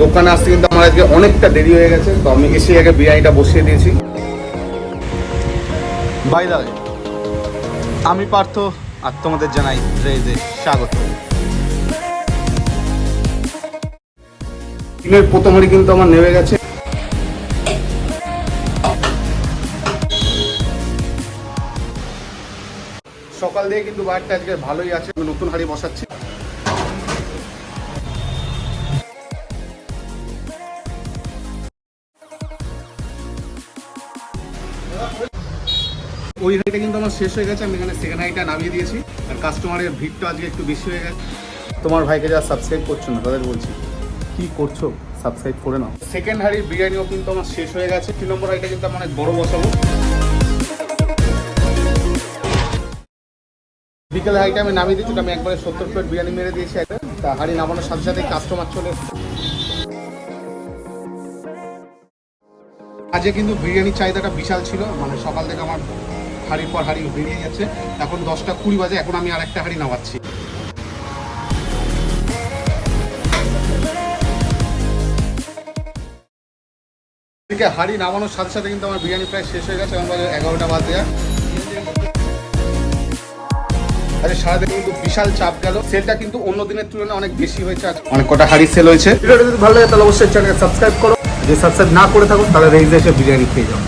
দোকানে আসতে কিন্তু আমার আজকে অনেকটা দেরি হয়ে গেছে, তো আমি এসে আগে বিরিয়ানিটা বসিয়ে দিয়েছি। বাই দা ওয়ে, আমি পার্থ, আর তোমাদের জানাই রেজে স্বাগত। দিনের প্রথমেরই কিন্তু আমার নেমে গেছে। সকাল দিয়ে কিন্তু বাইরটা আজকে ভালোই আছে, নতুন হাঁড়ি বসাচ্ছি। ওই হাঁড়িটা কিন্তু আমার শেষ হয়ে গেছে, আমি এখানে সেকেন্ড হাঁড়িটা নামিয়ে দিয়েছি। আর কাস্টমারের ভিড়টা আজকে একটু বেশি হয়ে গেছে। তোমার ভাইকে যারা সাবস্ক্রাইব করছো না তাদের বলছি, কি করছো, সাবস্ক্রাইব করে নাও। সেকেন্ড হাঁড়ির বিরিয়ানিও কিন্তু আমার শেষ হয়ে গেছে। 3 নম্বর হাঁড়িটা কিন্তু আমার অনেক বড় বসাবো। বিকেলে হাঁড়িটা আমি নামিয়ে দিচ্ছি, আমি একবারে 70 প্লেট বিরিয়ানি মেরে দিয়েছি। একটা তা হাঁড়ি নামানোর সাথে সাথে কাস্টমার চলে এসেছে। আজকে কিন্তু বিরিয়ানির চাহিদাটা বিশাল ছিল, মানে সকাল থেকে আমার হাঁড়ির পর হাঁড়ি বেরিয়ে যাচ্ছে। এখন 10টা 20 বাজে, এখন আমি আরেকটা হাঁড়ি নামাচ্ছি। এদিকে হাঁড়ি নামানোর সাথে সাথে কিন্তু আমার বিরিয়ানি প্রায় শেষ হয়ে গেছে। এখন বাজে 11টা বাজে। আরে সারাদিন কিন্তু বিশাল চাপ গেল। সেলটা কিন্তু অন্য দিনের তুলনায় অনেক বেশি হয়েছে, অনেক কটা হাঁড়ি সেল হয়েছে। ভিডিওটা যদি ভালো লাগে তাহলে অবশ্যই চ্যানেলকে সাবস্ক্রাইব করো। যদি সাবস্ক্রাইব না করে থাকো তাহলে রেজে এসে বিরিয়ানি খেয়ে যাও।